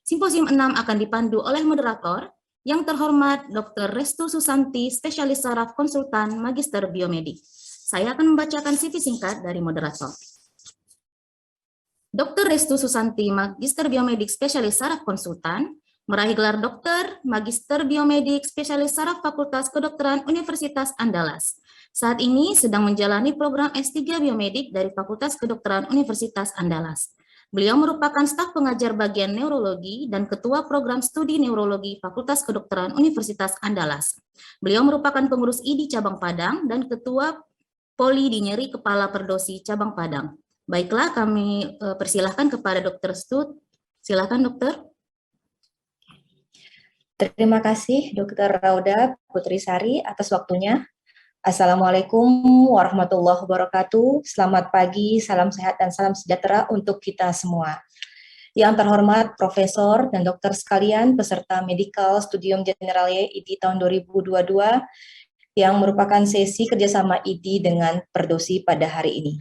Simposium 6 akan dipandu oleh moderator yang terhormat Dr. Restu Susanti, spesialis saraf konsultan Magister Biomedik. Saya akan membacakan CV singkat dari moderator. Dr. Restu Susanti, Magister Biomedik Spesialis Saraf Konsultan, meraih gelar Dokter, Magister Biomedik Spesialis Saraf Fakultas Kedokteran Universitas Andalas. Saat ini sedang menjalani program S3 Biomedik dari Fakultas Kedokteran Universitas Andalas. Beliau merupakan staf pengajar bagian neurologi dan ketua program studi neurologi Fakultas Kedokteran Universitas Andalas. Beliau merupakan pengurus ID Cabang Padang dan ketua Poli di Nyeri Kepala Perdosi Cabang Padang. Baiklah, kami persilahkan kepada Dr. Stud. Silakan, Dokter. Terima kasih, Dr. Rauda Putrisari atas waktunya. Assalamualaikum warahmatullahi wabarakatuh. Selamat pagi, salam sehat dan salam sejahtera untuk kita semua. Yang terhormat Profesor dan Dokter sekalian, peserta Medical Studium Generale ID tahun 2022 yang merupakan sesi kerjasama ID dengan Perdosi pada hari ini.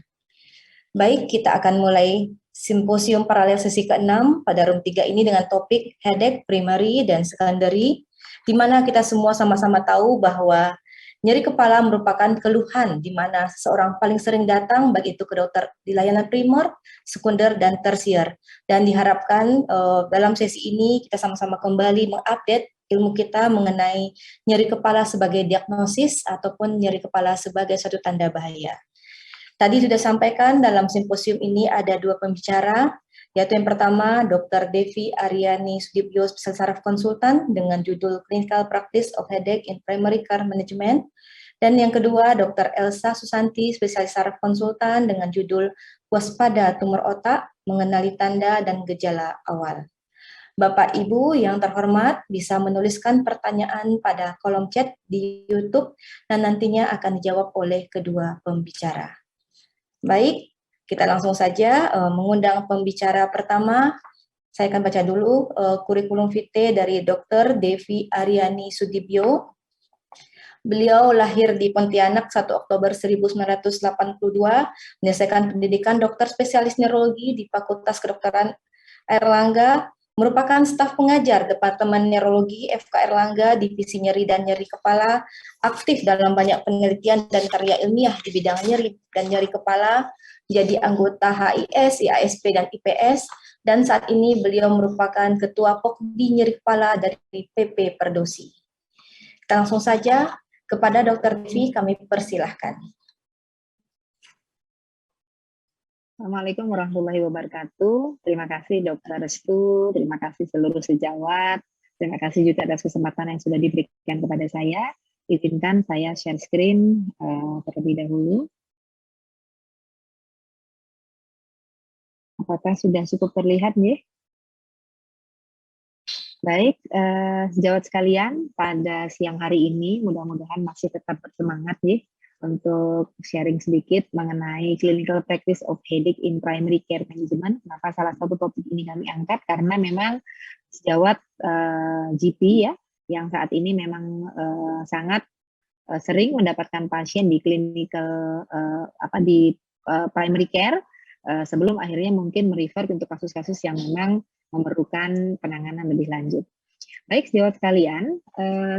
Baik, kita akan mulai simposium paralel sesi ke-6 pada room 3 ini dengan topik headache primary dan secondary, di mana kita semua sama-sama tahu bahwa nyeri kepala merupakan keluhan di mana seseorang paling sering datang baik itu ke dokter di layanan primer, sekunder, dan tersier. Dan diharapkan dalam sesi ini kita sama-sama kembali mengupdate ilmu kita mengenai nyeri kepala sebagai diagnosis ataupun nyeri kepala sebagai suatu tanda bahaya. Tadi sudah sampaikan dalam simposium ini ada dua pembicara, yaitu yang pertama Dr. Devi Aryani Sudibyo, spesialis saraf konsultan dengan judul Clinical Practice of Headache in Primary Care Management, dan yang kedua Dr. Elsa Susanti, spesialis saraf konsultan dengan judul Waspada Tumor Otak, Mengenali Tanda dan Gejala Awal. Bapak Ibu yang terhormat bisa menuliskan pertanyaan pada kolom chat di YouTube dan nantinya akan dijawab oleh kedua pembicara. Baik, kita langsung saja mengundang pembicara pertama. Saya akan baca dulu kurikulum vitae dari Dr. Devi Aryani Sudibyo. Beliau lahir di Pontianak 1 Oktober 1982, menyelesaikan pendidikan dokter spesialis neurologi di Fakultas Kedokteran Airlangga, merupakan staf pengajar Departemen Neurologi FK Airlangga, Divisi Nyeri dan Nyeri Kepala, aktif dalam banyak penelitian dan karya ilmiah di bidang nyeri dan nyeri kepala, jadi anggota HIS, IASP, dan IPS, dan saat ini beliau merupakan Ketua Pokdi Nyeri Kepala dari PP Perdosi. Kita langsung saja kepada Dr. Devi, kami persilahkan. Assalamualaikum warahmatullahi wabarakatuh. Terima kasih Dr. Restu, terima kasih seluruh sejawat, terima kasih juga atas kesempatan yang sudah diberikan kepada saya. Izinkan saya share screen terlebih dahulu. Apakah sudah cukup terlihat nih? Baik, sejawat sekalian, pada siang hari ini mudah-mudahan masih tetap bersemangat nih untuk sharing sedikit mengenai clinical practice of headache in primary care management. Maka salah satu topik ini kami angkat karena memang sejawat GP ya, yang saat ini memang sangat sering mendapatkan pasien di clinical primary care sebelum akhirnya mungkin merefer untuk kasus-kasus yang memang memerlukan penanganan lebih lanjut. Baik, sejawat sekalian,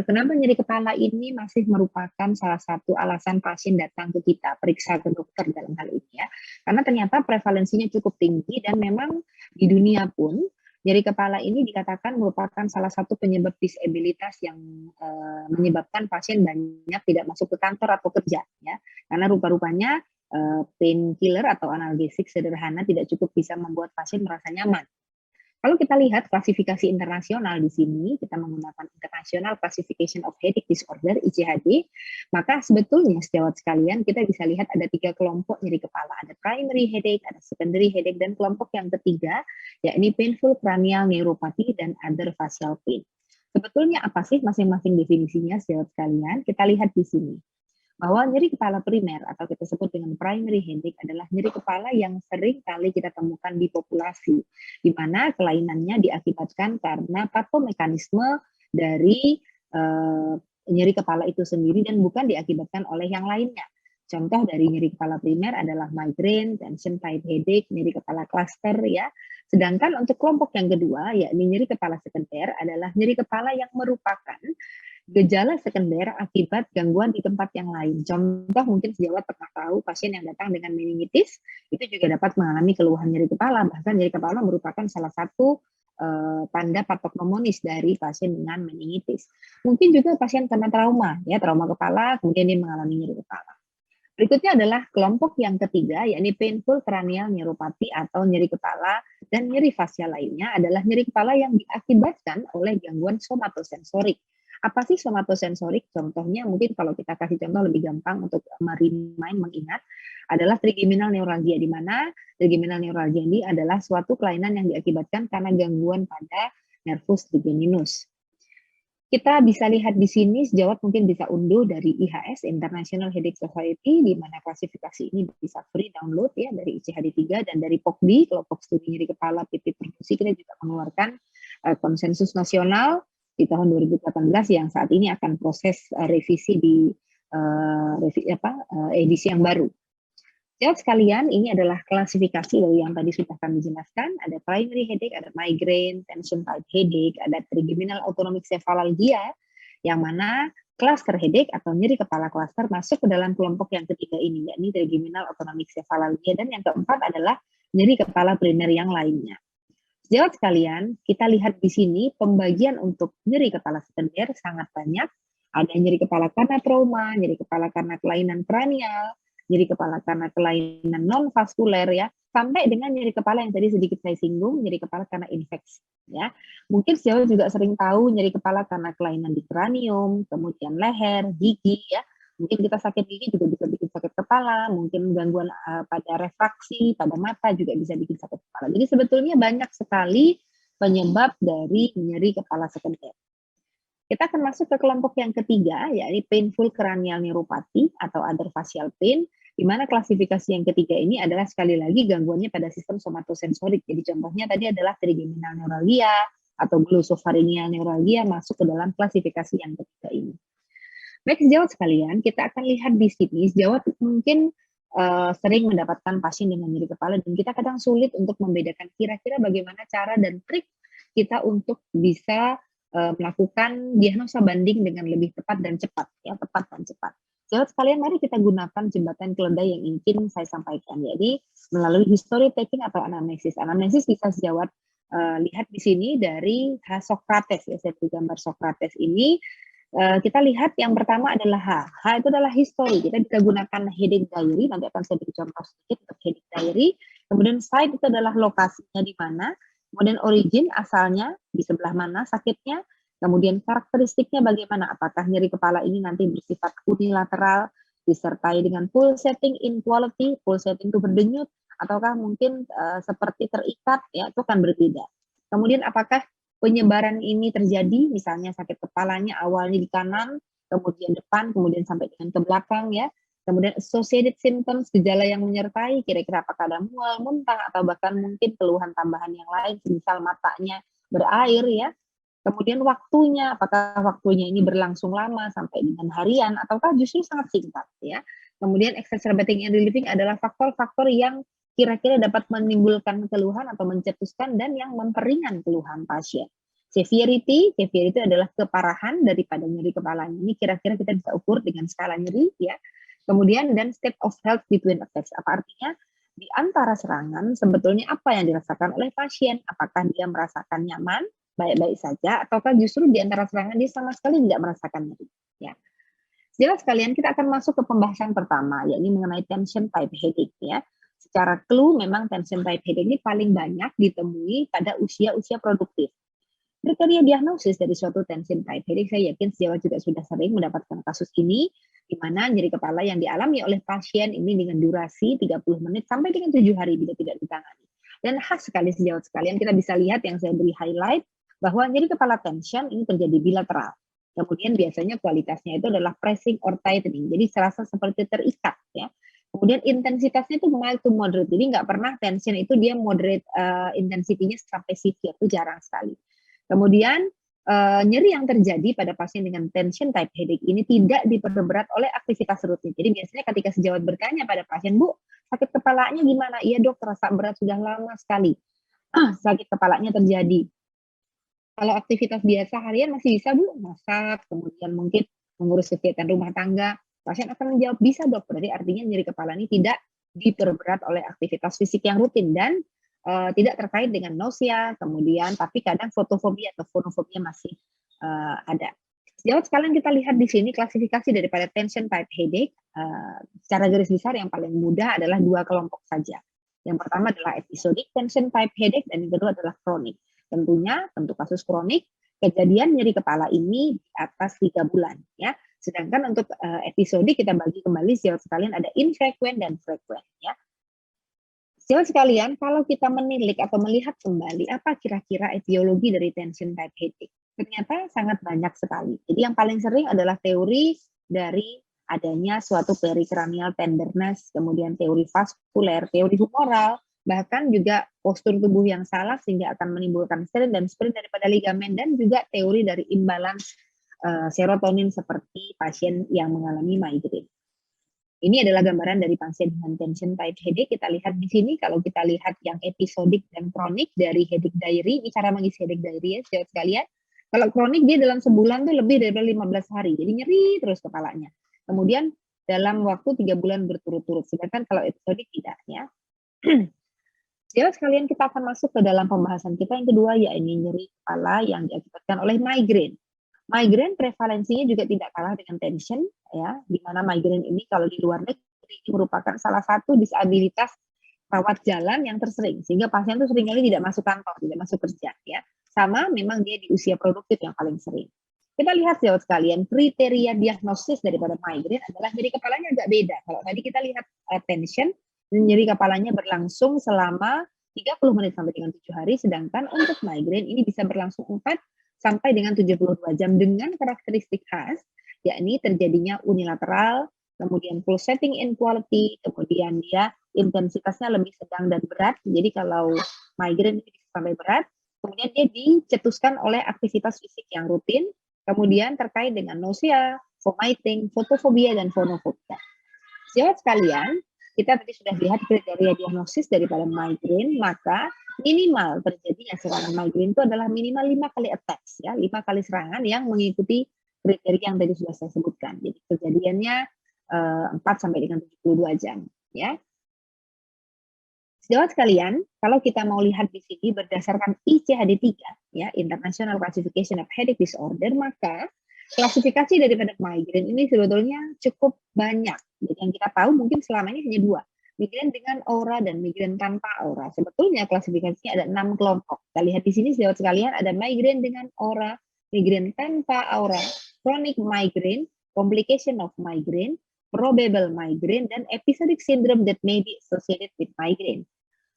kenapa nyeri kepala ini masih merupakan salah satu alasan pasien datang ke kita, periksa ke dokter dalam hal ini ya. Karena ternyata prevalensinya cukup tinggi dan memang di dunia pun nyeri kepala ini dikatakan merupakan salah satu penyebab disabilitas yang menyebabkan pasien banyak tidak masuk ke kantor atau kerja ya. Karena rupa-rupanya painkiller atau analgesik sederhana tidak cukup bisa membuat pasien merasa nyaman. Kalau kita lihat klasifikasi internasional di sini, kita menggunakan International Classification of Headache Disorder, ICHD, maka sebetulnya sejawat sekalian kita bisa lihat ada 3 kelompok nyeri kepala. Ada primary headache, ada secondary headache, dan kelompok yang ketiga, yakni painful cranial neuropathy dan other facial pain. Sebetulnya apa sih masing-masing definisinya sejawat sekalian? Kita lihat di sini. Bahwa nyeri kepala primer atau kita sebut dengan primary headache adalah nyeri kepala yang sering kali kita temukan di populasi, di mana kelainannya diakibatkan karena patomekanisme dari nyeri kepala itu sendiri dan bukan diakibatkan oleh yang lainnya. Contoh dari nyeri kepala primer adalah migraine, tension type headache, nyeri kepala cluster ya. Sedangkan untuk kelompok yang kedua, yakni nyeri kepala sekunder adalah nyeri kepala yang merupakan gejala sekunder akibat gangguan di tempat yang lain. Contoh mungkin sejawat pernah tahu pasien yang datang dengan meningitis itu juga dapat mengalami keluhan nyeri kepala. Bahkan nyeri kepala merupakan salah satu tanda patognomonis dari pasien dengan meningitis. Mungkin juga pasien karena trauma, ya trauma kepala, kemudian dia mengalami nyeri kepala. Berikutnya adalah kelompok yang ketiga, yakni painful cranial neuropathy atau nyeri kepala dan nyeri fasial lainnya adalah nyeri kepala yang diakibatkan oleh gangguan somatosensorik. Apa sih somatosensorik? Contohnya mungkin kalau kita kasih contoh lebih gampang untuk mengingat adalah trigeminal neuralgia, di mana trigeminal neuralgia ini adalah suatu kelainan yang diakibatkan karena gangguan pada nervus trigeminus. Kita bisa lihat di sini, sejawat mungkin bisa unduh dari IHS, International Headache Society, di mana klasifikasi ini bisa free download ya dari ICHD-3 dan dari POCDI, kelompok studi nyeri kepala PT Perfusi, kita juga mengeluarkan konsensus nasional di tahun 2018 yang saat ini akan proses revisi di edisi yang baru. Jawab sekalian, ini adalah klasifikasi dari yang tadi sudah kami jelaskan. Ada primary headache, ada migraine, tension type headache, ada trigeminal autonomic cephalalgia, yang mana cluster headache atau nyeri kepala cluster masuk ke dalam kelompok yang ketiga ini, yakni trigeminal autonomic cephalalgia, dan yang keempat adalah nyeri kepala primer yang lainnya. Jawab sekalian, kita lihat di sini pembagian untuk nyeri kepala sekunder sangat banyak. Ada nyeri kepala karena trauma, nyeri kepala karena kelainan kranial, nyeri kepala karena kelainan non-vaskuler ya, sampai dengan nyeri kepala yang tadi sedikit saya singgung, nyeri kepala karena infeksi ya. Mungkin sejauh juga sering tahu nyeri kepala karena kelainan di kranium, kemudian leher, gigi ya. Mungkin kita sakit gigi juga bisa bikin sakit kepala, mungkin gangguan pada refraksi, pada mata juga bisa bikin sakit kepala. Jadi sebetulnya banyak sekali penyebab dari nyeri kepala sekunder. Kita akan masuk ke kelompok yang ketiga, yakni painful cranial neuropathy atau other facial pain, di mana klasifikasi yang ketiga ini adalah sekali lagi gangguannya pada sistem somatosensorik. Jadi contohnya tadi adalah trigeminal neuralgia atau glossopharyngeal neuralgia masuk ke dalam klasifikasi yang ketiga ini. Baik, sejawat sekalian, kita akan lihat di sini, sejawat mungkin sering mendapatkan pasien dengan nyeri kepala dan kita kadang sulit untuk membedakan kira-kira bagaimana cara dan trik kita untuk bisa melakukan diagnosa banding dengan lebih tepat dan cepat, ya tepat dan cepat. Sejawat sekalian, mari kita gunakan jembatan keledai yang ingin saya sampaikan. Jadi melalui history taking atau anamnesis. Anamnesis bisa sejawat lihat di sini dari Socrates ya, saya beri gambar Socrates ini. Kita lihat yang pertama adalah H. H itu adalah history. Kita bisa gunakan headache diary. Nanti akan saya beri contoh sedikit untuk headache diary. Kemudian site itu adalah lokasinya di mana. Kemudian origin, asalnya, di sebelah mana sakitnya, kemudian karakteristiknya bagaimana, apakah nyeri kepala ini nanti bersifat unilateral, disertai dengan pulsating inequality, pulsating itu berdenyut, ataukah mungkin seperti terikat, ya itu akan berbeda. Kemudian apakah penyebaran ini terjadi, misalnya sakit kepalanya awalnya di kanan, kemudian depan, kemudian sampai dengan ke belakang, ya. Kemudian associated symptoms, gejala yang menyertai, kira-kira apakah ada mual, muntah, atau bahkan mungkin keluhan tambahan yang lain, misal matanya berair ya. Kemudian waktunya, apakah waktunya ini berlangsung lama sampai dengan harian, ataukah justru sangat singkat ya. Kemudian exacerbating and relieving adalah faktor-faktor yang kira-kira dapat menimbulkan keluhan atau mencetuskan dan yang memperingan keluhan pasien. Severity adalah keparahan daripada nyeri kepalanya. Ini kira-kira kita bisa ukur dengan skala nyeri ya. Kemudian dan state of health between attacks. Apa artinya? Di antara serangan sebetulnya apa yang dirasakan oleh pasien? Apakah dia merasakan nyaman, baik-baik saja, ataukah justru di antara serangan dia sama sekali tidak merasakan nyeri? Ya. Jelas sekalian, kita akan masuk ke pembahasan pertama, yakni mengenai tension type headache. Ya. Secara clue, memang tension type headache ini paling banyak ditemui pada usia-usia produktif. Kriteria diagnosis dari suatu tension type headache, saya yakin sejawat juga sudah sering mendapatkan kasus ini, di mana nyeri kepala yang dialami oleh pasien ini dengan durasi 30 menit sampai dengan 7 hari bila tidak ditangani. Dan khas sekali sejawat sekalian, kita bisa lihat yang saya beri highlight, bahwa nyeri kepala tension ini terjadi bilateral. Kemudian biasanya kualitasnya itu adalah pressing or tightening, jadi serasa seperti terikat. Ya. Kemudian intensitasnya itu mild to moderate, jadi nggak pernah tension itu dia moderate intensitinya sampai severe, itu jarang sekali. Kemudian nyeri yang terjadi pada pasien dengan tension type headache ini tidak diperberat oleh aktivitas rutin. Jadi biasanya ketika sejawat bertanya pada pasien, Bu, sakit kepalanya gimana? Iya dok, terasa berat sudah lama sekali. Sakit kepalanya terjadi. Kalau aktivitas biasa harian masih bisa Bu, masak, kemudian mungkin mengurus kegiatan rumah tangga. Pasien akan menjawab, bisa dok, berarti artinya nyeri kepala ini tidak diperberat oleh aktivitas fisik yang rutin dan tidak terkait dengan nausea, kemudian tapi kadang fotofobia atau fonofobia masih ada. Sejauh sekalian kita lihat di sini klasifikasi daripada tension type headache, secara garis besar yang paling mudah adalah 2 kelompok saja. Yang pertama adalah episodic tension type headache dan yang kedua adalah chronic. Tentunya, untuk kasus kronik, kejadian nyeri kepala ini di atas 3 bulan. Ya. Sedangkan untuk episodik kita bagi kembali sejauh sekalian ada infrequent dan frequent. Ya. Sejauh sekalian, kalau kita menilik atau melihat kembali apa kira-kira etiologi dari tension type headache, ternyata sangat banyak sekali. Jadi yang paling sering adalah teori dari adanya suatu pericranial tenderness, kemudian teori vaskuler, teori humoral, bahkan juga postur tubuh yang salah sehingga akan menimbulkan strain dan sprain daripada ligamen, dan juga teori dari imbalance serotonin seperti pasien yang mengalami migraine. Ini adalah gambaran dari pasien dengan tension type headache. Kita lihat di sini, kalau kita lihat yang episodik dan kronik dari headache diary, ini cara mengisi headache diary ya, sejauh sekalian. Kalau kronik dia dalam sebulan tuh lebih dari 15 hari, jadi nyeri terus kepalanya. Kemudian dalam waktu 3 bulan berturut-turut, sedangkan kalau episodik tidak ya. Sejauh sekalian kita akan masuk ke dalam pembahasan kita yang kedua, yaitu nyeri kepala yang diakibatkan oleh migraine. Migraine prevalensinya juga tidak kalah dengan tension, ya, di mana migraine ini kalau di luar negeri merupakan salah satu disabilitas rawat jalan yang tersering, sehingga pasien itu seringkali tidak masuk kantor, tidak masuk kerja, ya. Sama memang dia di usia produktif yang paling sering. Kita lihat sejauh sekalian, kriteria diagnosis daripada migraine adalah nyeri kepalanya agak beda. Kalau tadi kita lihat tension, nyeri kepalanya berlangsung selama 30 menit sampai dengan 7 hari, sedangkan untuk migraine ini bisa berlangsung 4 sampai dengan 72 jam dengan karakteristik khas, yakni terjadinya unilateral, kemudian pulsating inequality, kemudian dia intensitasnya lebih sedang dan berat. Jadi kalau migraine ini bisa sampai berat, kemudian dia dicetuskan oleh aktivitas fisik yang rutin, kemudian terkait dengan nausea, vomiting, fotofobia, dan fonofobia. Sejauh sekalian, kita tadi sudah lihat kriteria diagnosis daripada migraine, maka minimal terjadinya serangan migraine itu adalah minimal 5 kali attacks, ya, 5 kali serangan yang mengikuti kriteria yang tadi sudah saya sebutkan. Jadi kejadiannya 4 sampai dengan 72 jam, ya. Sejauh sekalian, kalau kita mau lihat di sini berdasarkan ICHD-3, ya, International Classification of Headache Disorder, maka klasifikasi daripada migraine ini sebetulnya cukup banyak. Jadi yang kita tahu mungkin selama ini hanya 2, migrain dengan aura dan migrain tanpa aura. Sebetulnya klasifikasinya ada 6 kelompok. Kita lihat di sini sejauh sekalian ada migrain dengan aura, migrain tanpa aura, chronic migraine, complication of migraine, probable migraine, dan episodic syndrome that may be associated with migraine.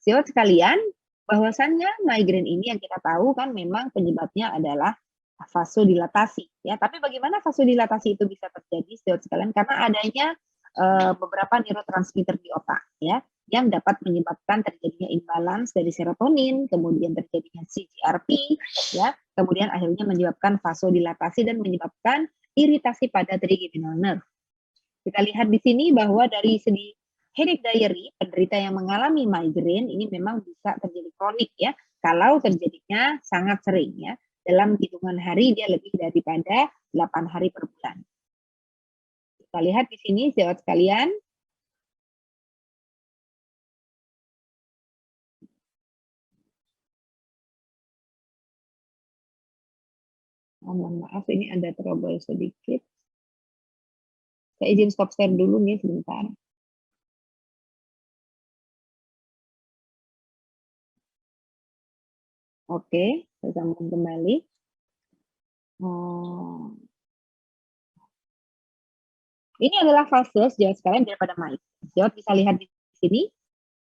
Sejauh sekalian, bahwasannya migrain ini yang kita tahu kan memang penyebabnya adalah vasodilatasi, ya. Tapi bagaimana vasodilatasi itu bisa terjadi sejauh sekalian? Karena adanya beberapa neurotransmitter di otak, ya, yang dapat menyebabkan terjadinya imbalance dari serotonin, kemudian terjadinya CGRP, ya, kemudian akhirnya menyebabkan vasodilatasi dan menyebabkan iritasi pada trigeminal nerve. Kita lihat di sini bahwa dari segi headache diary, penderita yang mengalami migraine ini memang bisa terjadi kronik, ya, kalau terjadinya sangat sering, ya. Dalam hitungan hari dia lebih daripada 8 hari per bulan. Kita lihat di sini sejawat sekalian. Mohon maaf, ini ada trouble sedikit. Saya izin stop share dulu nih sebentar. Oke, saya sambung kembali. Ini adalah fase sejauh sekalian daripada migraine. Sejauh bisa lihat di sini.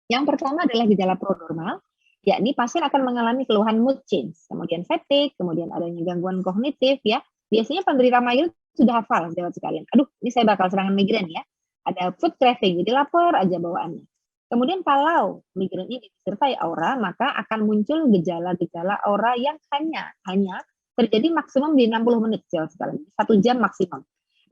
Yang pertama adalah gejala prodromal, yakni pasien akan mengalami keluhan mood change, kemudian fatigue, kemudian adanya gangguan kognitif, ya. Biasanya penderita migraine sudah hafal sejauh sekalian. Aduh, ini saya bakal serangan migraine, ya. Ada food craving, jadi lapar aja bawaannya. Kemudian kalau migraine ini disertai aura, maka akan muncul gejala-gejala aura yang hanya terjadi maksimum di 60 menit sekali, 1 jam maksimum.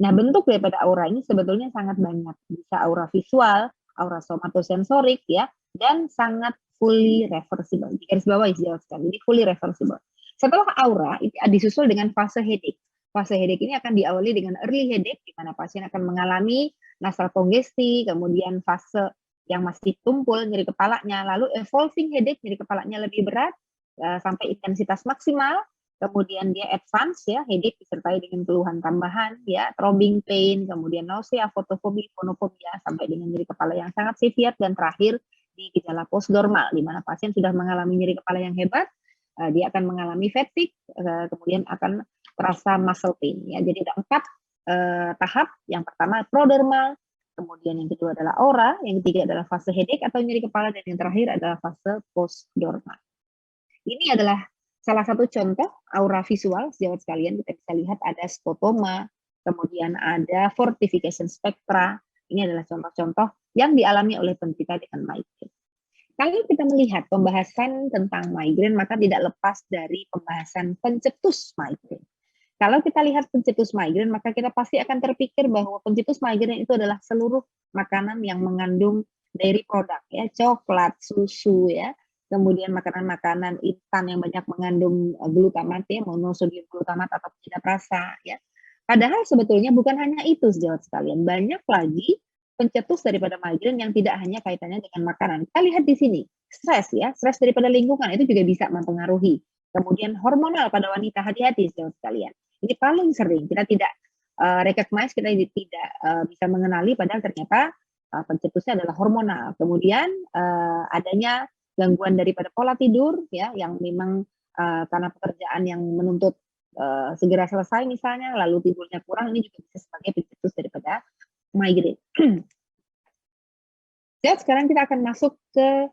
Nah, bentuk daripada aura ini sebetulnya sangat banyak. Bisa aura visual, aura somatosensorik ya, dan sangat fully reversible. Di garis bawah sejauh sekali, jadi fully reversible. Setelah aura, itu disusul dengan fase headache. Fase headache ini akan diawali dengan early headache, di mana pasien akan mengalami nasal congesti, kemudian fase yang masih tumpul, nyeri kepalanya, lalu evolving headache, nyeri kepalanya lebih berat, sampai intensitas maksimal, kemudian dia advance ya, headache disertai dengan keluhan tambahan ya, throbbing pain, kemudian nausea, fotofobia, fonofobia, sampai dengan nyeri kepala yang sangat severe, dan terakhir di gejala postdormal, di mana pasien sudah mengalami nyeri kepala yang hebat, dia akan mengalami fatigue, kemudian akan terasa muscle pain ya. Jadi ada 4 tahap. Yang pertama prodormal, kemudian yang kedua adalah aura, yang ketiga adalah fase headache atau nyeri kepala, dan yang terakhir adalah fase postdormal. Ini adalah salah satu contoh aura visual, sejawat sekalian. Kita bisa lihat ada skotoma, kemudian ada fortification spectra. Ini adalah contoh-contoh yang dialami oleh penderita dengan migrain. Kalau kita melihat pembahasan tentang migrain, maka tidak lepas dari pembahasan pencetus migrain. Kalau kita lihat pencetus migrain, maka kita pasti akan terpikir bahwa pencetus migrain itu adalah seluruh makanan yang mengandung dairy product, ya, coklat, susu, ya, kemudian makanan-makanan instan yang banyak mengandung glutamat, ya, monosodium glutamat atau penyedap rasa, ya. Padahal sebetulnya bukan hanya itu, sejawat sekalian, banyak lagi pencetus daripada migrain yang tidak hanya kaitannya dengan makanan. Kita lihat di sini, stres, ya, stres daripada lingkungan itu juga bisa mempengaruhi. Kemudian hormonal pada wanita, hati-hati, sejawat sekalian. Ini paling sering kita tidak recognize, kita tidak bisa mengenali, padahal ternyata pencetusnya adalah hormonal. Kemudian adanya gangguan daripada pola tidur, ya, yang memang karena pekerjaan yang menuntut segera selesai misalnya, lalu tidurnya kurang, ini juga bisa sebagai pencetus daripada migrain. Dan sekarang kita akan masuk ke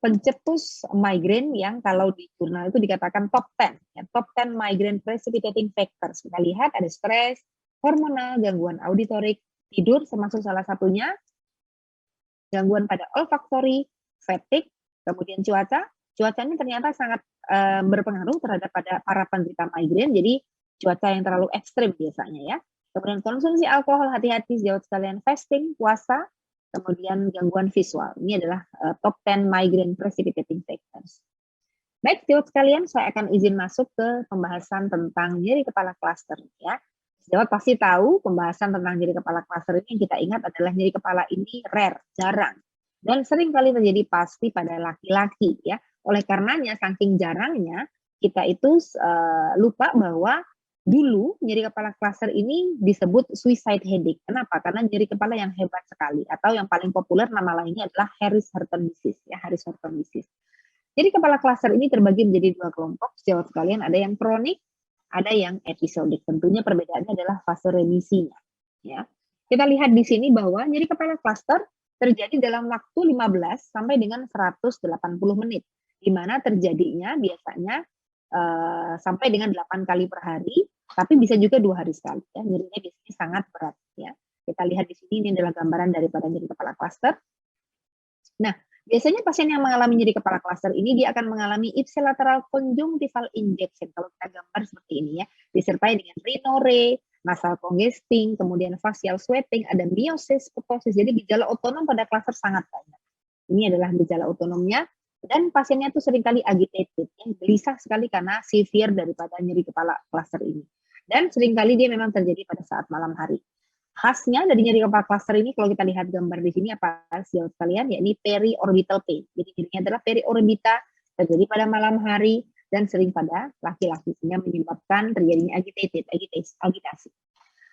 pencetus migrain yang kalau di jurnal itu dikatakan top 10, ya, top 10 migraine precipitating factors. Kita lihat ada stres, hormonal, gangguan auditorik, tidur termasuk salah satunya, gangguan pada olfaktori, fatigue, kemudian cuaca. Cuacanya ternyata sangat berpengaruh terhadap pada para penderita migrain. Jadi cuaca yang terlalu ekstrim biasanya, ya. Kemudian konsumsi alkohol, hati-hati sejawat sekalian, fasting, puasa, kemudian gangguan visual. Ini adalah top 10 migraine precipitating factors. Baik, sejawat sekalian, saya akan izin masuk ke pembahasan tentang nyeri kepala cluster, ya. Sejawat pasti tahu pembahasan tentang nyeri kepala cluster ini yang kita ingat adalah nyeri kepala ini rare, jarang, dan sering kali terjadi pasti pada laki-laki, ya. Oleh karenanya, saking jarangnya, kita itu lupa bahwa dulu nyeri kepala cluster ini disebut suicide headache. Kenapa? Karena nyeri kepala yang hebat sekali, atau yang paling populer nama lainnya adalah Harris-Horton disease, ya, Harris-Horton disease. Jadi kepala cluster ini terbagi menjadi 2 kelompok, sejawat sekalian, ada yang kronik, ada yang episodik. Tentunya perbedaannya adalah fase remisinya, ya. Kita lihat di sini bahwa nyeri kepala cluster terjadi dalam waktu 15 sampai dengan 180 menit, di mana terjadinya biasanya sampai dengan 8 kali per hari, tapi bisa juga 2 hari sekali, ya. Nyerinya biasanya sangat berat, ya. Kita lihat di sini, ini adalah gambaran daripada nyeri kepala cluster. Nah, biasanya pasien yang mengalami nyeri kepala cluster ini dia akan mengalami ipsilateral conjunctival injection, kalau kita gambar seperti ini, ya, disertai dengan rhinore, nasal congesting, kemudian facial sweating, ada miosis, ptosis. Jadi gejala otonom pada cluster sangat banyak. Ini adalah gejala otonomnya. Dan pasiennya itu seringkali agitated, ya, gelisah sekali karena severe daripada nyeri kepala cluster ini. Dan seringkali dia memang terjadi pada saat malam hari. Khasnya dari nyeri kepala cluster ini, kalau kita lihat gambar di sini apa sejawat sekalian, yakni periorbital pain. Jadi nyerinya adalah periorbita, terjadi pada malam hari, dan sering pada laki-laki, sehingga menyebabkan terjadinya agitasi.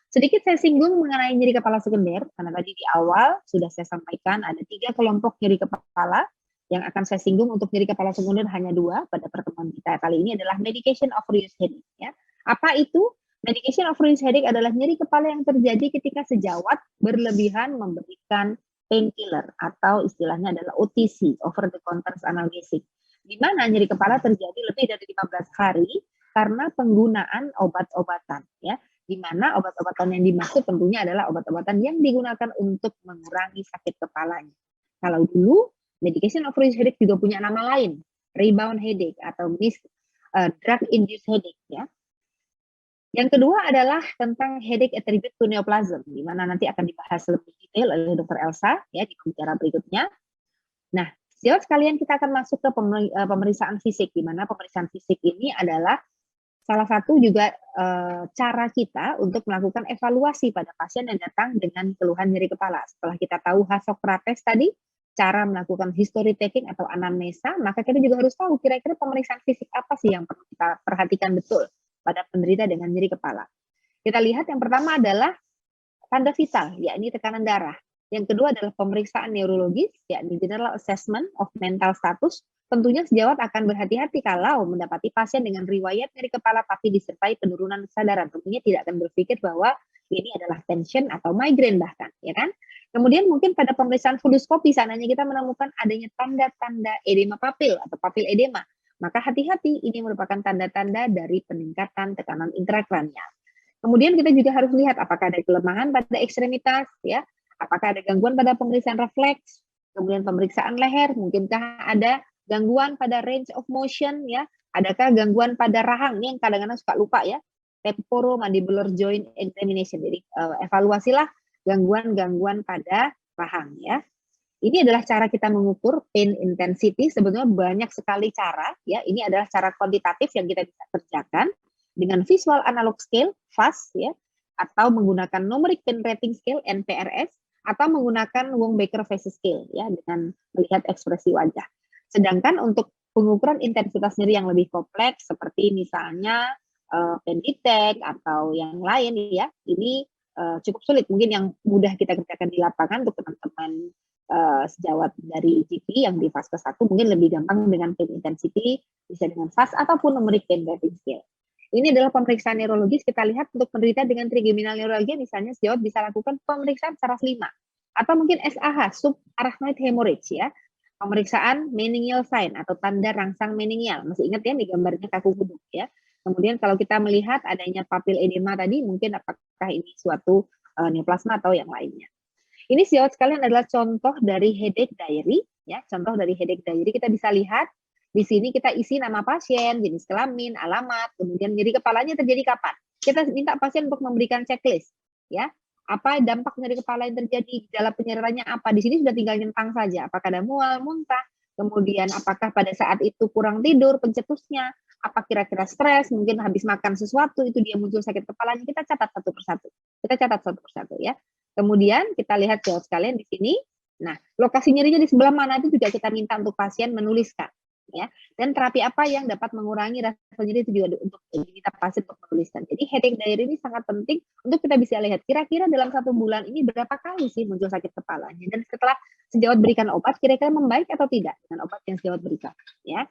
Sedikit saya singgung mengenai nyeri kepala sekunder, karena tadi di awal sudah saya sampaikan ada 3 kelompok nyeri kepala. Yang akan saya singgung untuk nyeri kepala sekunder hanya 2 pada pertemuan kita kali ini adalah medication of reuse headache, ya. Apa itu? Medication of reuse headache adalah nyeri kepala yang terjadi ketika sejawat berlebihan memberikan painkiller, atau istilahnya adalah OTC, over the counter analgesic, di mana nyeri kepala terjadi lebih dari 15 hari karena penggunaan obat-obatan, ya. Di mana obat-obatan yang dimaksud tentunya adalah obat-obatan yang digunakan untuk mengurangi sakit kepalanya. Kalau dulu medication of reuse headache juga punya nama lain, rebound headache atau drug induced headache, ya. Yang kedua adalah tentang headache attribute to neoplasm, di mana nanti akan dibahas lebih detail oleh Dr. Elsa ya di pembicara berikutnya. Nah, sejauh sekalian kita akan masuk ke pemeriksaan fisik, di mana pemeriksaan fisik ini adalah salah satu juga cara kita untuk melakukan evaluasi pada pasien yang datang dengan keluhan nyeri kepala. Setelah kita tahu Hippocrates tadi, cara melakukan history taking atau anamnesa, maka kita juga harus tahu kira-kira pemeriksaan fisik apa sih yang perlu kita perhatikan betul pada penderita dengan nyeri kepala. Kita lihat yang pertama adalah tanda vital, yakni tekanan darah. Yang kedua adalah pemeriksaan neurologis, yakni general assessment of mental status. Tentunya sejawat akan berhati-hati kalau mendapati pasien dengan riwayat nyeri kepala tapi disertai penurunan kesadaran. Tentunya tidak akan berpikir bahwa ini adalah tension atau migrain bahkan, ya kan? Kemudian mungkin pada pemeriksaan funduscopy sananya kita menemukan adanya tanda-tanda edema papil atau papil edema. Maka hati-hati, ini merupakan tanda-tanda dari peningkatan tekanan intrakranial. Kemudian kita juga harus lihat apakah ada kelemahan pada ekstremitas, ya, apakah ada gangguan pada pemeriksaan refleks, kemudian pemeriksaan leher, mungkinkah ada gangguan pada range of motion, ya, adakah gangguan pada rahang, ini yang kadang-kadang suka lupa ya, temporomandibular joint examination, jadi evaluasilah gangguan-gangguan pada rahang, ya. Ini adalah cara kita mengukur pain intensity, sebetulnya banyak sekali cara, ya, ini adalah cara kuantitatif yang kita bisa kerjakan dengan visual analog scale, VAS, ya, atau menggunakan numeric pain rating scale, NPRS, atau menggunakan Wong-Baker Face Scale, ya, dengan melihat ekspresi wajah. Sedangkan untuk pengukuran intensitas nyeri yang lebih kompleks, seperti misalnya pain detect atau yang lain, ya, ini cukup sulit. Mungkin yang mudah kita kerjakan di lapangan untuk teman-teman sejawat dari GP yang di fase ke-1 mungkin lebih gampang dengan pain intensity, bisa dengan VAS ataupun numeric pain rating scale. Ini adalah pemeriksaan neurologis. Kita lihat untuk penderita dengan trigeminal neuralgia, misalnya sejawat bisa lakukan pemeriksaan saraf 5 atau mungkin SAH, subarachnoid hemorrhage, ya, pemeriksaan meningeal sign atau tanda rangsang meningeal. Masih ingat ya di gambarnya kaku kuduk, ya. Kemudian kalau kita melihat adanya papil edema tadi, mungkin apakah ini suatu neoplasma atau yang lainnya. Ini sejawat sekalian adalah contoh dari headache diary, ya, contoh dari headache diary. Kita bisa lihat di sini kita isi nama pasien, jenis kelamin, alamat, kemudian nyeri kepalanya terjadi kapan. Kita minta pasien untuk memberikan checklist, ya. Apa dampak nyeri kepala yang terjadi, gejala penyeratannya apa. Di sini sudah tinggal nyentang saja. Apakah ada mual, muntah, kemudian apakah pada saat itu kurang tidur, pencetusnya, apa kira-kira stres, mungkin habis makan sesuatu itu dia muncul sakit kepalanya. Kita catat satu persatu. Kita catat satu persatu, ya. Kemudian kita lihat jawab sekalian di sini. Nah, lokasi nyerinya di sebelah mana itu juga kita minta untuk pasien menuliskan, ya. Dan terapi apa yang dapat mengurangi rasa nyeri itu juga untuk kita pasien untuk menuliskan. Jadi headache diary ini sangat penting untuk kita bisa lihat kira-kira dalam 1 bulan ini berapa kali sih muncul sakit kepalanya, dan setelah sejawat berikan obat kira-kira membaik atau tidak dengan obat yang sejawat berikan, ya.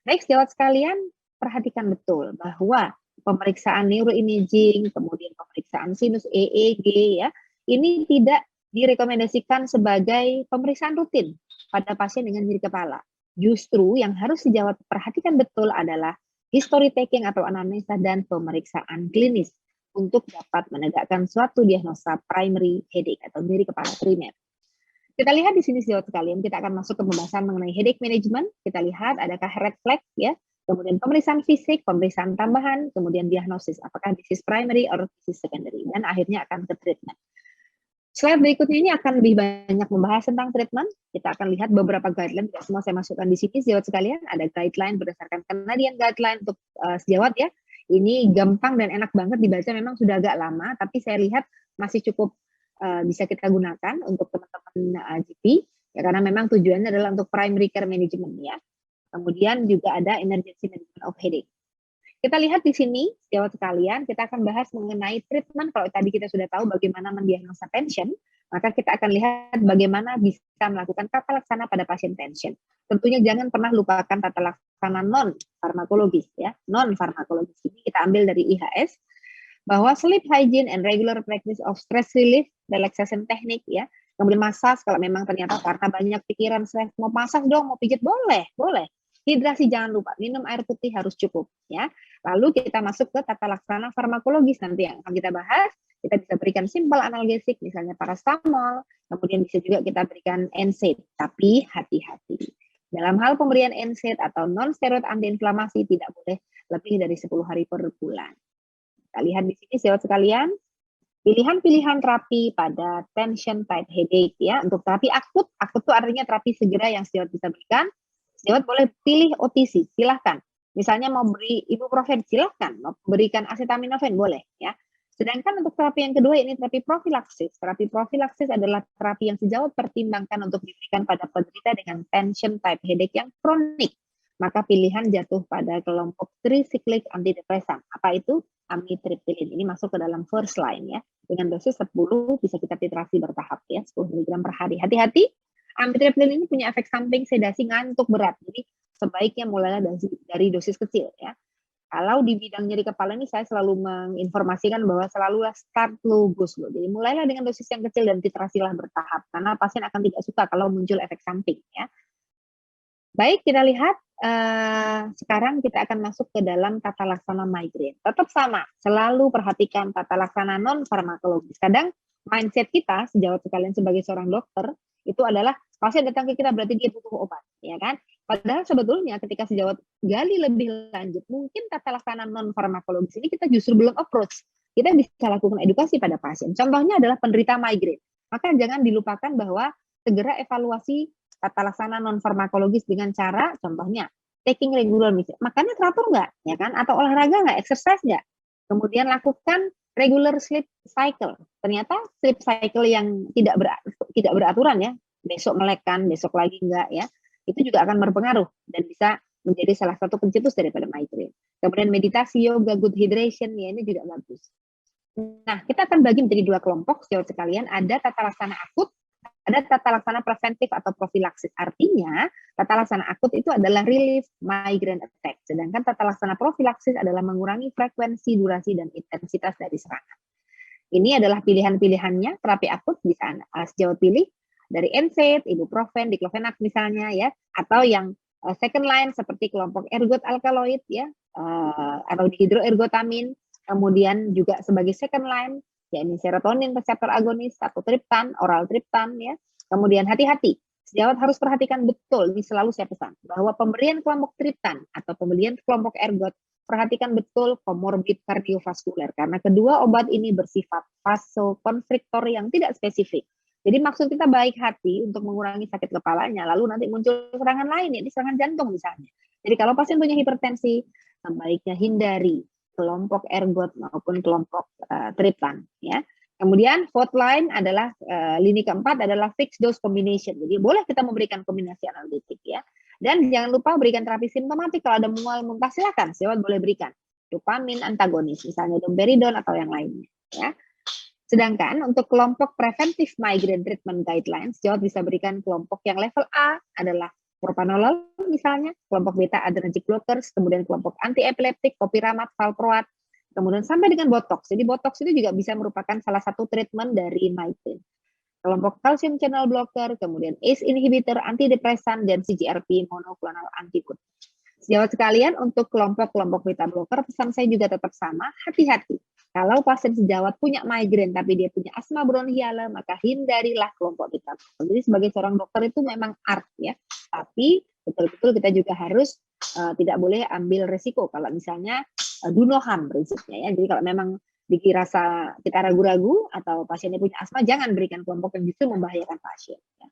Baik sejawat sekalian, perhatikan betul bahwa pemeriksaan neuroimaging, kemudian pemeriksaan sinus EEG, ya, ini tidak direkomendasikan sebagai pemeriksaan rutin pada pasien dengan nyeri kepala. Justru yang harus sejawat perhatikan betul adalah history taking atau anamnesa dan pemeriksaan klinis untuk dapat menegakkan suatu diagnosa primary headache atau nyeri kepala primer. Kita lihat di sini sejawat sekalian, kita akan masuk ke pembahasan mengenai headache management. Kita lihat adakah red flag, ya, kemudian pemeriksaan fisik, pemeriksaan tambahan, kemudian diagnosis apakah disease primary atau disease secondary, dan akhirnya akan ke treatment. Slide berikutnya ini akan lebih banyak membahas tentang treatment. Kita akan lihat beberapa guideline, tidak semua saya masukkan di sini sejawat sekalian. Ada guideline berdasarkan Canadian guideline untuk sejawat, ya. Ini gampang dan enak banget dibaca, memang sudah agak lama, tapi saya lihat masih cukup bisa kita gunakan untuk teman-teman GP, ya, karena memang tujuannya adalah untuk primary care management, ya. Kemudian juga ada emergency management of headache. Kita lihat di sini, sejawat sekalian, kita akan bahas mengenai treatment. Kalau tadi kita sudah tahu bagaimana mendiagnosa tension, maka kita akan lihat bagaimana bisa melakukan tata laksana pada pasien tension. Tentunya jangan pernah lupakan tata laksana non-farmakologis, ya, non-farmakologis. Ini kita ambil dari IHS, bahwa sleep hygiene and regular practice of stress relief, relaxation technique, ya. Kemudian massage, kalau memang ternyata karena banyak pikiran stres, mau massage dong, mau pijit, boleh, boleh. Hidrasi jangan lupa, minum air putih harus cukup, ya. Lalu kita masuk ke tata laksana farmakologis nanti yang akan kita bahas. Kita bisa berikan simple analgesik, misalnya paracetamol, kemudian bisa juga kita berikan NSAID, tapi hati-hati. Dalam hal pemberian NSAID atau non-steroid antiinflamasi tidak boleh lebih dari 10 hari per bulan. Kita lihat di sini sejawat sekalian, pilihan-pilihan terapi pada tension type headache ya. Untuk terapi akut itu artinya terapi segera yang sejawat bisa berikan. Sejawat boleh pilih OTC, silahkan. Misalnya mau beri ibuprofen, silahkan. Mau berikan acetaminophen, boleh ya. Sedangkan untuk terapi yang kedua ini terapi profilaksis. Terapi profilaksis adalah terapi yang sejawat pertimbangkan untuk diberikan pada penderita dengan tension type headache yang kronik. Maka pilihan jatuh pada kelompok tricyclic antidepresan. Apa itu? Amitriptyline. Ini masuk ke dalam first line ya. Dengan dosis 10 bisa kita titrasi bertahap ya, 10 mg per hari. Hati-hati, amitriptyline ini punya efek samping sedasi ngantuk berat. Jadi sebaiknya mulailah dari dosis kecil ya. Kalau di bidang nyeri kepala ini saya selalu menginformasikan bahwa selalulah start low dose loh. Jadi mulailah dengan dosis yang kecil dan titrasilah bertahap karena pasien akan tidak suka kalau muncul efek samping ya. Baik, kita lihat sekarang kita akan masuk ke dalam tata laksana migrain. Tetap sama, selalu perhatikan tata laksana non farmakologis. Kadang mindset kita sejawat sekalian sebagai seorang dokter itu adalah pasien datang ke kita berarti dia butuh obat, ya kan? Padahal sebetulnya ketika sejawat gali lebih lanjut, mungkin tata laksana non farmakologis ini kita justru belum approach. Kita bisa lakukan edukasi pada pasien. Contohnya adalah penderita migrain. Maka jangan dilupakan bahwa segera evaluasi tata laksana non farmakologis dengan cara, contohnya taking regular, makannya teratur nggak, ya kan? Atau olahraga nggak, exercise nggak? Kemudian lakukan regular sleep cycle. Ternyata sleep cycle yang tidak beraturan ya, besok melekkan, besok lagi enggak ya, itu juga akan berpengaruh dan bisa menjadi salah satu pencetus daripada migrain. Kemudian meditasi, yoga, good hydration, ya ini juga bagus. Nah, kita akan bagi menjadi dua kelompok, sejawat sekalian, ada tata laksana akut, ada tata laksana preventif atau profilaksis. Artinya, tata laksana akut itu adalah relief migraine attack, sedangkan tata laksana profilaksis adalah mengurangi frekuensi, durasi, dan intensitas dari serangan. Ini adalah pilihan-pilihannya, terapi akut bisa sejawat pilih, dari NSAID, ibuprofen, diclofenac misalnya ya, atau yang second line seperti kelompok ergot alkaloid ya, atau dihidroergotamin, kemudian juga sebagai second line yakni serotonin reseptor agonis atau triptan, oral triptan ya. Kemudian hati-hati, sejawat harus perhatikan betul, ini selalu saya pesan, bahwa pemberian kelompok triptan atau pemberian kelompok ergot, perhatikan betul komorbid kardiovaskuler karena kedua obat ini bersifat vasokonstriktor yang tidak spesifik. Jadi maksud kita baik hati untuk mengurangi sakit kepalanya, lalu nanti muncul serangan lain, ya, serangan jantung misalnya. Jadi kalau pasien punya hipertensi, sebaiknya hindari kelompok ergot maupun kelompok triptan. Ya. Kemudian fourth line adalah lini keempat adalah fixed dose combination. Jadi boleh kita memberikan kombinasi analgetik ya. Dan jangan lupa berikan terapi simptomatik kalau ada mual muntah silakan, sejawat boleh berikan dopamin antagonis, misalnya domperidone atau yang lainnya. Ya. Sedangkan untuk kelompok preventive migraine treatment guidelines, sejawat bisa berikan kelompok yang level A adalah propanolol misalnya, kelompok beta adrenergic blockers, kemudian kelompok anti-epileptik, topiramat, valproat, kemudian sampai dengan botox. Jadi botox itu juga bisa merupakan salah satu treatment dari migraine. Kelompok calcium channel blocker, kemudian ACE inhibitor, antidepresan, dan CGRP monoclonal antibody. Sejawat sekalian, untuk kelompok-kelompok beta blocker, pesan saya juga tetap sama, hati-hati. Kalau pasien sejawat punya migrain tapi dia punya asma bronhiale, maka hindarilah kelompok beta blocker. Jadi sebagai seorang dokter itu memang art ya, tapi betul-betul kita juga harus tidak boleh ambil resiko kalau misalnya do no harm prinsipnya ya. Jadi kalau memang dirasa kita ragu-ragu atau pasiennya punya asma, jangan berikan kelompok yang justru membahayakan pasien. Ya.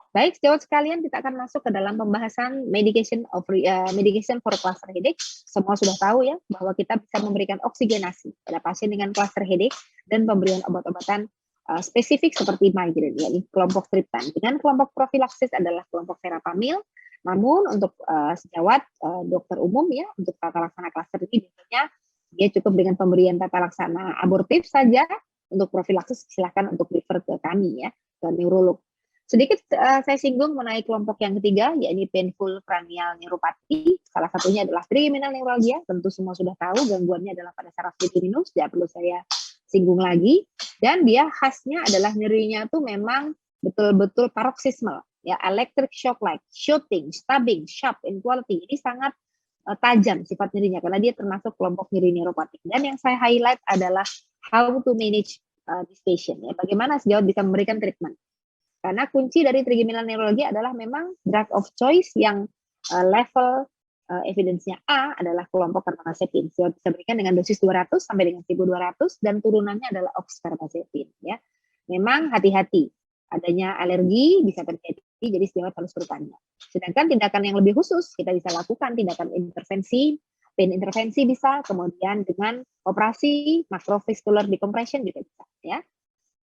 Baik, sejawat sekalian kita akan masuk ke dalam pembahasan medication for cluster headache. Semua sudah tahu ya bahwa kita bisa memberikan oksigenasi pada pasien dengan cluster headache dan pemberian obat-obatan spesifik seperti migraine, yakni kelompok triptan. Dengan kelompok profilaksis adalah kelompok verapamil. Namun untuk sejawat dokter umum ya untuk tata laksana cluster ini biasanya dia cukup dengan pemberian tata laksana abortif saja. Untuk profilaksis silakan untuk refer ke kami ya, ke neurolog. Sedikit saya singgung mengenai kelompok yang ketiga, yakni painful cranial neuropathy. Salah satunya adalah trigeminal neuralgia. Tentu semua sudah tahu gangguannya adalah pada saraf trigeminus, tidak perlu saya singgung lagi. Dan dia khasnya adalah nyerinya itu memang betul-betul paroxysmal, ya, electric shock like, shooting, stabbing, sharp in quality. Ini sangat tajam sifat nyerinya karena dia termasuk kelompok nyeri neuropatik. Dan yang saya highlight adalah how to manage this patient. Ya. Bagaimana sejawat bisa memberikan treatment. Karena kunci dari trigeminal neuralgia adalah memang drug of choice yang level evidence-nya A adalah kelompok carbamazepin. Bisa berikan dengan dosis 200 sampai dengan 1.200 dan turunannya adalah oxcarbazepin ya. Memang hati-hati, adanya alergi bisa terjadi, jadi sejawat harus bertanya. Sedangkan tindakan yang lebih khusus kita bisa lakukan tindakan intervensi, pain intervensi bisa, kemudian dengan operasi macrovascular decompression juga bisa ya.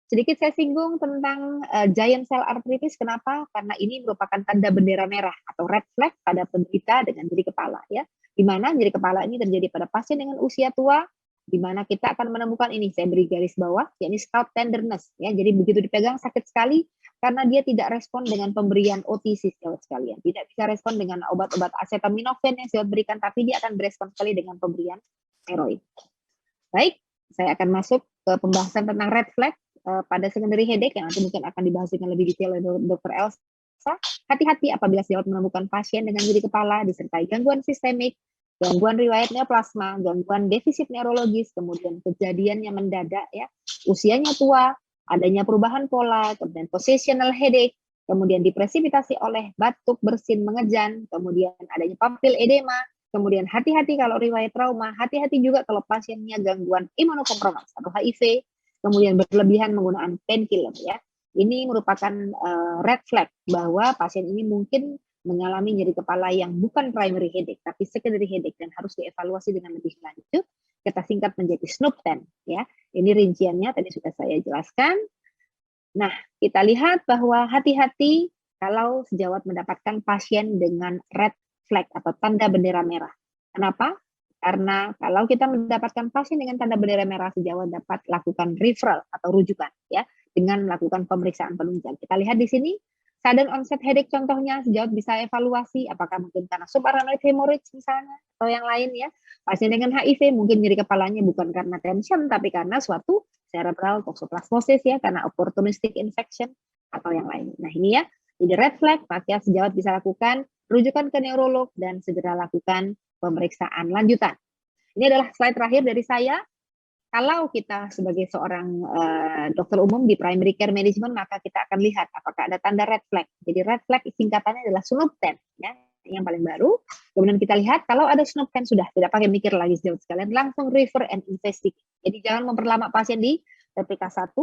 Sedikit saya singgung tentang giant cell arthritis. Kenapa? Karena ini merupakan tanda bendera merah atau red flag pada penderita dengan nyeri kepala ya. Di mana nyeri kepala ini terjadi pada pasien dengan usia tua, di mana kita akan menemukan ini, saya beri garis bawah, yakni scalp tenderness ya. Jadi begitu dipegang sakit sekali karena dia tidak respon dengan pemberian OTC sekalian. Tidak bisa respon dengan obat-obat acetaminophen yang saya berikan, tapi dia akan berespon sekali dengan pemberian steroid. Baik, saya akan masuk ke pembahasan tentang red flag pada secondary headache yang nanti mungkin akan dibahas dengan lebih detail oleh Dr. Elsa. Hati-hati apabila sejawat menemukan pasien dengan nyeri kepala disertai gangguan sistemik, gangguan riwayat neoplasma, gangguan defisit neurologis, kemudian kejadiannya mendadak ya, usianya tua, adanya perubahan pola, kemudian positional headache, kemudian dipresipitasi oleh batuk, bersin, mengejan, kemudian adanya papil edema, kemudian hati-hati kalau riwayat trauma, hati-hati juga kalau pasiennya gangguan imunokompromis atau HIV, kemudian berlebihan menggunakan painkiller ya. Ini merupakan red flag bahwa pasien ini mungkin mengalami nyeri kepala yang bukan primary headache tapi secondary headache dan harus dievaluasi dengan lebih lanjut. Kita singkat menjadi SNOOP-10 ya. Ini rinciannya tadi sudah saya jelaskan. Nah, kita lihat bahwa hati-hati kalau sejawat mendapatkan pasien dengan red flag atau tanda bendera merah. Kenapa? Karena kalau kita mendapatkan pasien dengan tanda bendera merah, sejawat dapat lakukan referral atau rujukan ya dengan melakukan pemeriksaan penunjang. Kita lihat di sini sudden onset headache contohnya, sejawat bisa evaluasi apakah mungkin karena subarachnoid hemorrhage misalnya atau yang lain ya. Pasien dengan HIV mungkin nyeri kepalanya bukan karena tension tapi karena suatu cerebral toxoplasmosis ya, karena opportunistic infection atau yang lain. Nah, ini ya, jadi red flag, maka sejawat bisa lakukan rujukan ke neurolog dan segera lakukan pemeriksaan lanjutan. Ini adalah slide terakhir dari saya. Kalau kita sebagai seorang dokter umum di primary care management, maka kita akan lihat apakah ada tanda red flag. Jadi red flag singkatannya adalah SNOOP-10 ya, yang paling baru. Kemudian kita lihat kalau ada SNOOP-10 sudah tidak pakai mikir lagi sejauh sekalian, langsung refer and investigate. Jadi jangan memperlama pasien di TPK 1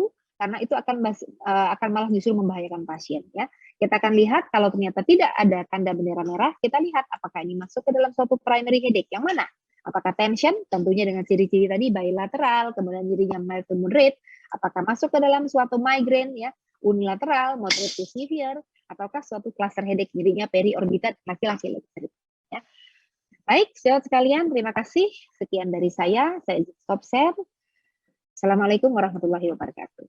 karena itu akan malah justru membahayakan pasien ya. Kita akan lihat kalau ternyata tidak ada tanda bendera merah, kita lihat apakah ini masuk ke dalam suatu primary headache yang mana? Apakah tension? Tentunya dengan ciri-ciri tadi bilateral, kemudian nyerinya mild to moderate, apakah masuk ke dalam suatu migraine ya, unilateral, moderate to severe, ataukah suatu cluster headache nyerinya periorbital laki-laki ya. Baik, sejawat sekalian, terima kasih. Sekian dari saya stop share. Assalamualaikum warahmatullahi wabarakatuh.